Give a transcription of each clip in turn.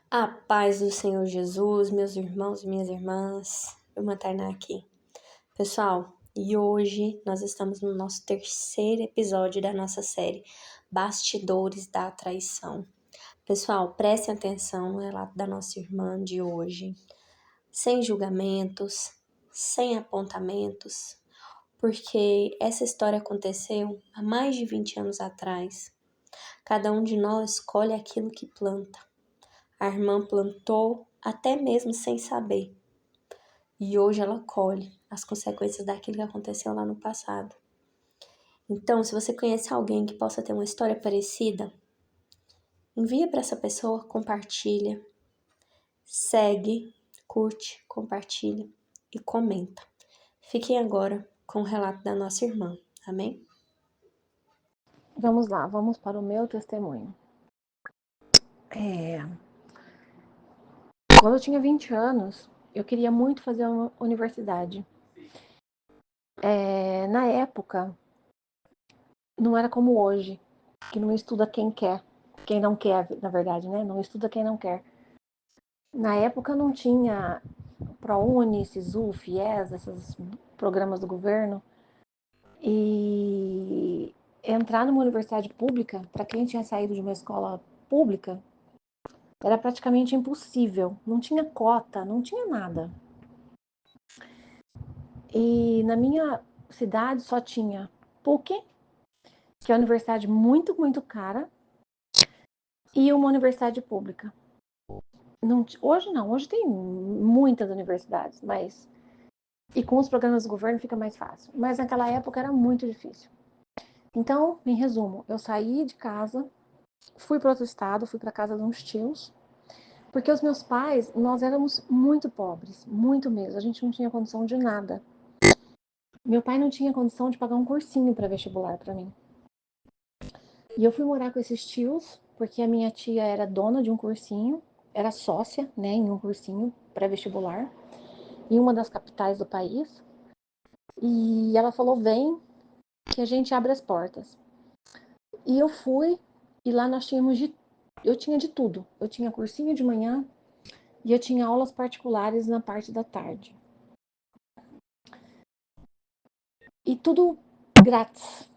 A paz do Senhor Jesus, meus irmãos e minhas irmãs, Irmã Tainá aqui. Pessoal, e hoje nós estamos no nosso terceiro episódio da nossa série Bastidores da Traição. Pessoal, prestem atenção no relato da nossa irmã de hoje, sem julgamentos, sem apontamentos, porque essa história aconteceu há mais de 20 anos atrás. Cada um de nós colhe aquilo que planta. A irmã plantou até mesmo sem saber. E hoje ela colhe as consequências daquilo que aconteceu lá no passado. Então, se você conhece alguém que possa ter uma história parecida, envia para essa pessoa, compartilha, segue, curte, compartilha e comenta. Fiquem agora com o relato da nossa irmã. Amém? Vamos lá, vamos para o meu testemunho. Quando eu tinha 20 anos, eu queria muito fazer uma universidade. Na época, não era como hoje, que não estuda quem quer, quem não quer, na verdade, né? Não estuda quem não quer. Na época não tinha ProUni, SISU, FIES, esses programas do governo. E entrar numa universidade pública, para quem tinha saído de uma escola pública, era praticamente impossível. Não tinha cota, não tinha nada. E na minha cidade só tinha PUC, que é uma universidade muito, muito cara, e uma universidade pública. Hoje não, hoje tem muitas universidades, mas e com os programas do governo fica mais fácil. Mas naquela época era muito difícil. Então, em resumo, eu saí de casa, fui para outro estado, fui para casa de uns tios, porque os meus pais, nós éramos muito pobres, muito mesmo. A gente não tinha condição de nada. Meu pai não tinha condição de pagar um cursinho para vestibular para mim. E eu fui morar com esses tios, porque a minha tia era dona de um cursinho, era sócia, né, em um cursinho pré-vestibular, em uma das capitais do país. E ela falou: vem, que a gente abre as portas. E eu fui, e lá nós tínhamos eu tinha de tudo. Eu tinha cursinho de manhã e eu tinha aulas particulares na parte da tarde. E tudo grátis.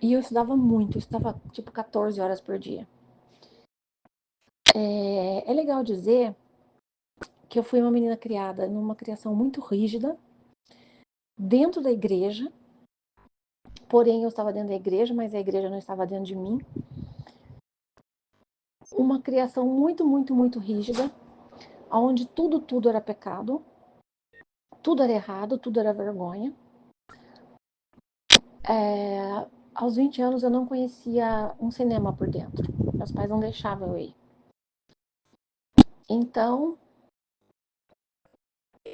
E eu estudava muito, eu estudava tipo 14 horas por dia. É legal dizer que eu fui uma menina criada numa criação muito rígida, dentro da igreja, porém eu estava dentro da igreja, mas a igreja não estava dentro de mim. Uma criação muito, muito, muito rígida, onde tudo era pecado, tudo era errado, tudo era vergonha. Aos 20 anos eu não conhecia um cinema por dentro. Meus pais não deixavam eu ir. Então,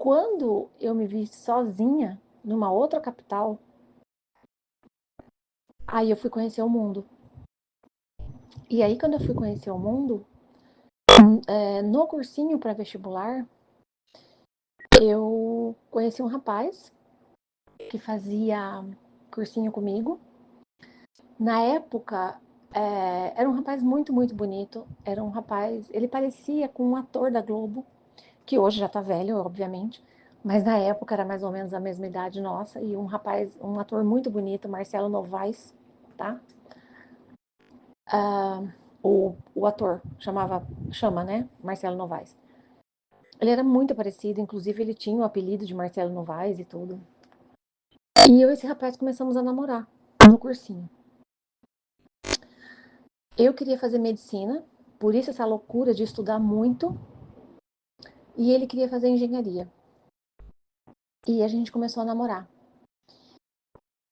quando eu me vi sozinha numa outra capital, aí eu fui conhecer o mundo. E aí, quando eu fui conhecer o mundo, no cursinho pré-vestibular, eu conheci um rapaz que fazia cursinho comigo. Na época, era um rapaz muito, muito bonito. Era um rapaz, ele parecia com um ator da Globo, que hoje já tá velho, obviamente, mas na época era mais ou menos a mesma idade nossa, e um rapaz, um ator muito bonito, Marcelo Novaes, tá? O ator chama, né? Marcelo Novaes. Ele era muito parecido, inclusive ele tinha o apelido de Marcelo Novaes e tudo. E eu e esse rapaz começamos a namorar no cursinho. Eu queria fazer medicina, por isso essa loucura de estudar muito, e ele queria fazer engenharia. E a gente começou a namorar.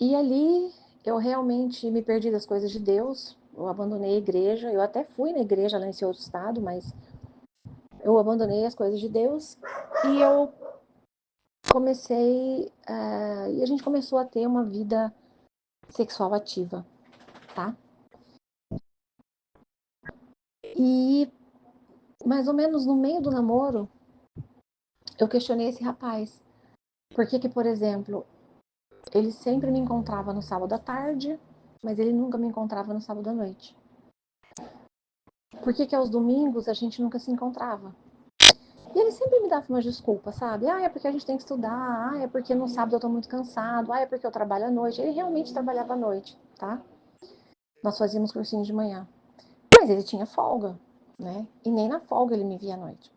E ali eu realmente me perdi das coisas de Deus, eu abandonei a igreja, eu até fui na igreja lá nesse outro estado, mas eu abandonei as coisas de Deus e eu comecei, e a gente começou a ter uma vida sexual ativa, tá? E mais ou menos no meio do namoro, eu questionei esse rapaz. Por que, por exemplo, ele sempre me encontrava no sábado à tarde, mas ele nunca me encontrava no sábado à noite? por que aos domingos a gente nunca se encontrava. E ele sempre me dava uma desculpa, sabe? Ah, é porque a gente tem que estudar, ah, é porque no sábado eu tô muito cansado, ah, é porque eu trabalho à noite. Ele realmente trabalhava à noite, tá? Nós fazíamos cursinho de manhã. Mas ele tinha folga, né? E nem na folga ele me via à noite.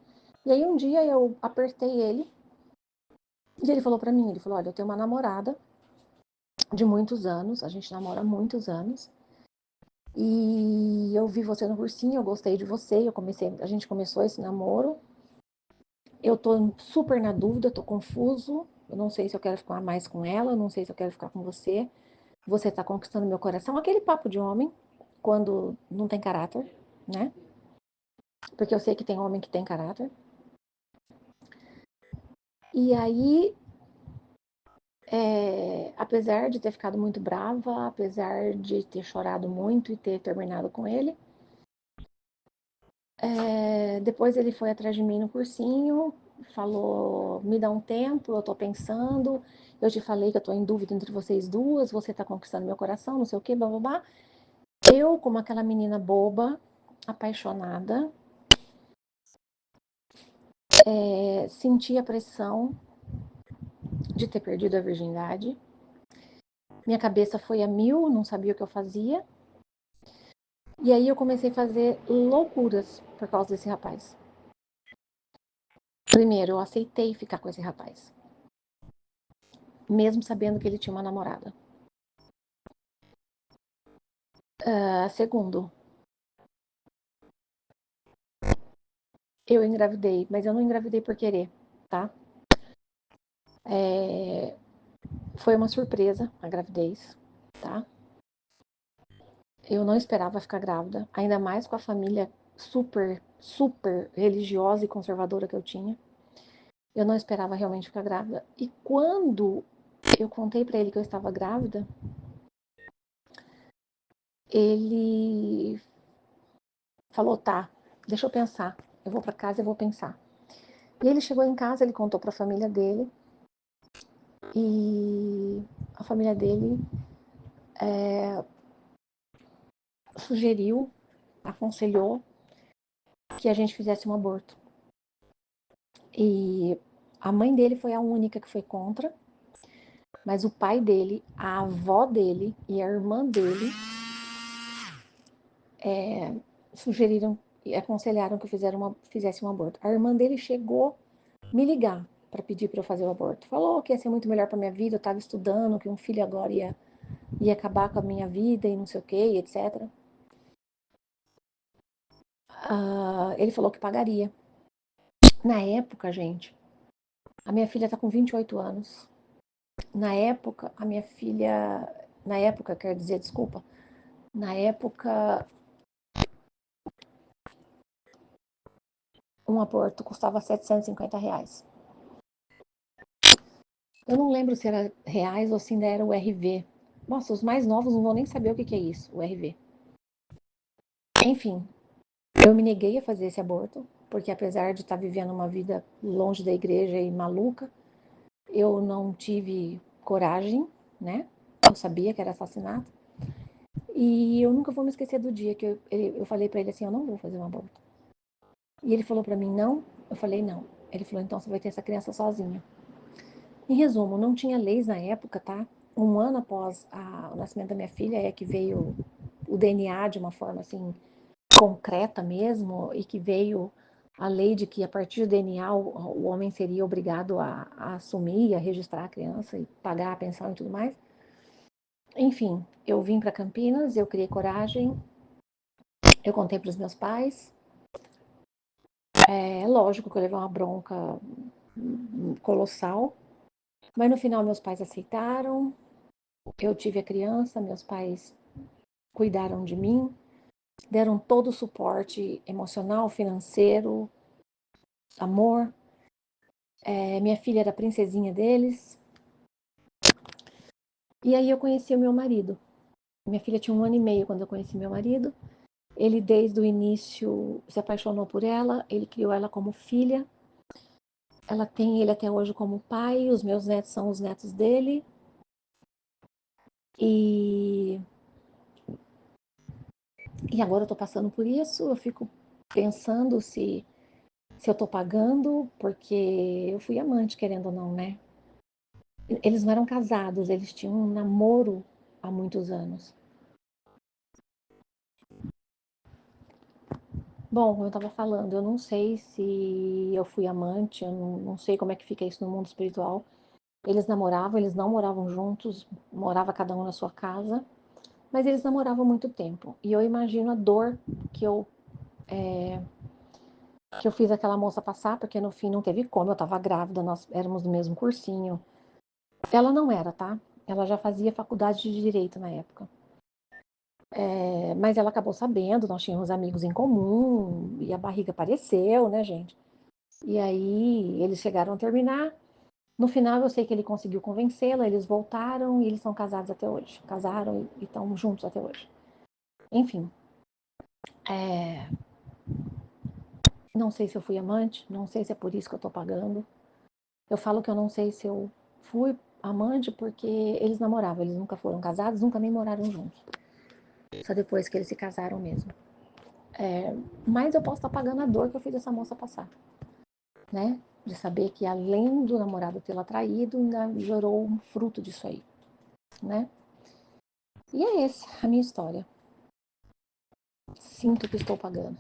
E aí um dia eu apertei ele e ele falou pra mim, ele falou, olha, eu tenho uma namorada de muitos anos, a gente namora há muitos anos, e eu vi você no cursinho, eu gostei de você, a gente começou esse namoro, eu tô super na dúvida, tô confuso, eu não sei se eu quero ficar mais com ela, eu não sei se eu quero ficar com você, você tá conquistando meu coração, aquele papo de homem, quando não tem caráter, né? Porque eu sei que tem homem que tem caráter. E aí, apesar de ter ficado muito brava, apesar de ter chorado muito e ter terminado com ele, depois ele foi atrás de mim no cursinho, falou, me dá um tempo, eu tô pensando, eu te falei que eu tô em dúvida entre vocês duas, você tá conquistando meu coração, não sei o que, blá blá blá. Eu, como aquela menina boba, apaixonada, senti a pressão de ter perdido a virgindade. Minha cabeça foi a mil, não sabia o que eu fazia. E aí eu comecei a fazer loucuras por causa desse rapaz. Primeiro, eu aceitei ficar com esse rapaz, mesmo sabendo que ele tinha uma namorada. Segundo, eu engravidei, mas eu não engravidei por querer, tá? Foi uma surpresa a gravidez, tá? Eu não esperava ficar grávida, ainda mais com a família super, super religiosa e conservadora que eu tinha. Eu não esperava realmente ficar grávida. E quando eu contei pra ele que eu estava grávida, ele falou, tá, deixa eu pensar. Eu vou pra casa e vou pensar. E ele chegou em casa, ele contou pra família dele. E a família dele sugeriu, aconselhou que a gente fizesse um aborto. E a mãe dele foi a única que foi contra, mas o pai dele, a avó dele e a irmã dele sugeriram e aconselharam que eu fizesse um aborto. A irmã dele chegou a me ligar para pedir para eu fazer o aborto. Falou que ia ser muito melhor para minha vida, eu estava estudando, que um filho agora ia acabar com a minha vida e não sei o que, etc. Ele falou que pagaria. Na época, gente, a minha filha tá com 28 anos. Na época, a minha filha. Na época, quer dizer, desculpa. Na época, um aborto custava R$ 750. Eu não lembro se era reais ou se ainda era o RV. Nossa, os mais novos não vão nem saber o que é isso, o RV. Enfim, eu me neguei a fazer esse aborto, porque apesar de estar vivendo uma vida longe da igreja e maluca, eu não tive coragem, né? Eu sabia que era assassinato. E eu nunca vou me esquecer do dia que eu falei pra ele assim, eu não vou fazer um aborto. E ele falou pra mim, não. Eu falei, não. Ele falou, então você vai ter essa criança sozinha. Em resumo, não tinha leis na época, tá? Um ano após o nascimento da minha filha é que veio o DNA de uma forma assim concreta mesmo e que veio a lei de que a partir do DNA o homem seria obrigado a assumir, a registrar a criança e pagar a pensão e tudo mais. Enfim, eu vim para Campinas, eu criei coragem, eu contei para os meus pais. É lógico que eu levei uma bronca colossal, mas no final meus pais aceitaram. Eu tive a criança, meus pais cuidaram de mim, deram todo o suporte emocional, financeiro, amor. Minha filha era a princesinha deles. E aí eu conheci o meu marido. Minha filha tinha 1 ano e meio quando eu conheci meu marido. Ele, desde o início, se apaixonou por ela, ele criou ela como filha. Ela tem ele até hoje como pai, os meus netos são os netos dele. E E agora eu tô passando por isso, eu fico pensando se eu tô pagando, porque eu fui amante, querendo ou não, né? Eles não eram casados, eles tinham um namoro há muitos anos. Bom, como eu estava falando, eu não sei se eu fui amante, eu não sei como é que fica isso no mundo espiritual. Eles namoravam, eles não moravam juntos, morava cada um na sua casa, mas eles namoravam muito tempo. E eu imagino a dor que que eu fiz aquela moça passar, porque no fim não teve como, eu estava grávida, nós éramos do mesmo cursinho. Ela não era, tá? Ela já fazia faculdade de direito na época. Mas ela acabou sabendo, nós tínhamos amigos em comum, e a barriga apareceu, né, gente? E aí eles chegaram a terminar. No final eu sei que ele conseguiu convencê-la, eles voltaram e eles são casados até hoje. Casaram e estão juntos até hoje. Enfim, é, não sei se eu fui amante, não sei se é por isso que eu tô pagando. Eu falo que eu não sei se eu fui amante porque eles namoravam, eles nunca foram casados, nunca nem moraram juntos. Só depois que eles se casaram mesmo. Mas eu posso estar pagando a dor que eu fiz essa moça passar, né? De saber que além do namorado tê-la traído, ainda gerou um fruto disso aí, né? E é essa a minha história. Sinto que estou pagando.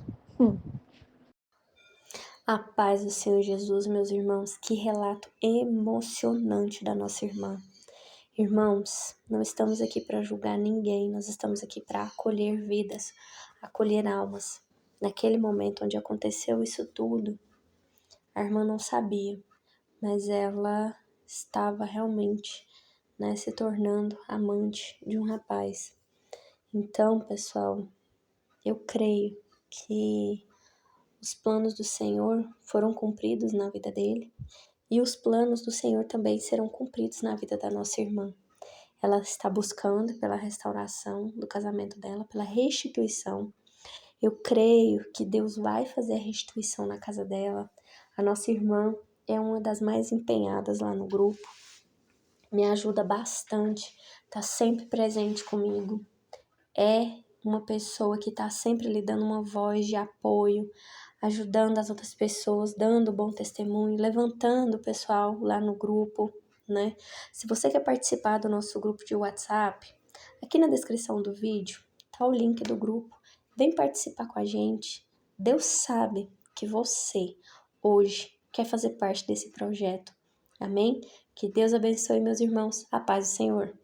A paz do Senhor Jesus, meus irmãos, que relato emocionante da nossa irmã. Irmãos, não estamos aqui para julgar ninguém, nós estamos aqui para acolher vidas, acolher almas. Naquele momento onde aconteceu isso tudo, a irmã não sabia, mas ela estava realmente, né, se tornando amante de um rapaz. Então, pessoal, eu creio que os planos do Senhor foram cumpridos na vida dele e os planos do Senhor também serão cumpridos na vida da nossa irmã. Ela está buscando pela restauração do casamento dela, pela restituição. Eu creio que Deus vai fazer a restituição na casa dela. A nossa irmã é uma das mais empenhadas lá no grupo, me ajuda bastante, está sempre presente comigo. É uma pessoa que está sempre lhe dando uma voz de apoio, ajudando as outras pessoas, dando bom testemunho, levantando o pessoal lá no grupo, né? Se você quer participar do nosso grupo de WhatsApp, aqui na descrição do vídeo tá o link do grupo. Vem participar com a gente. Deus sabe que você hoje quer fazer parte desse projeto. Amém? Que Deus abençoe, meus irmãos. A paz do Senhor.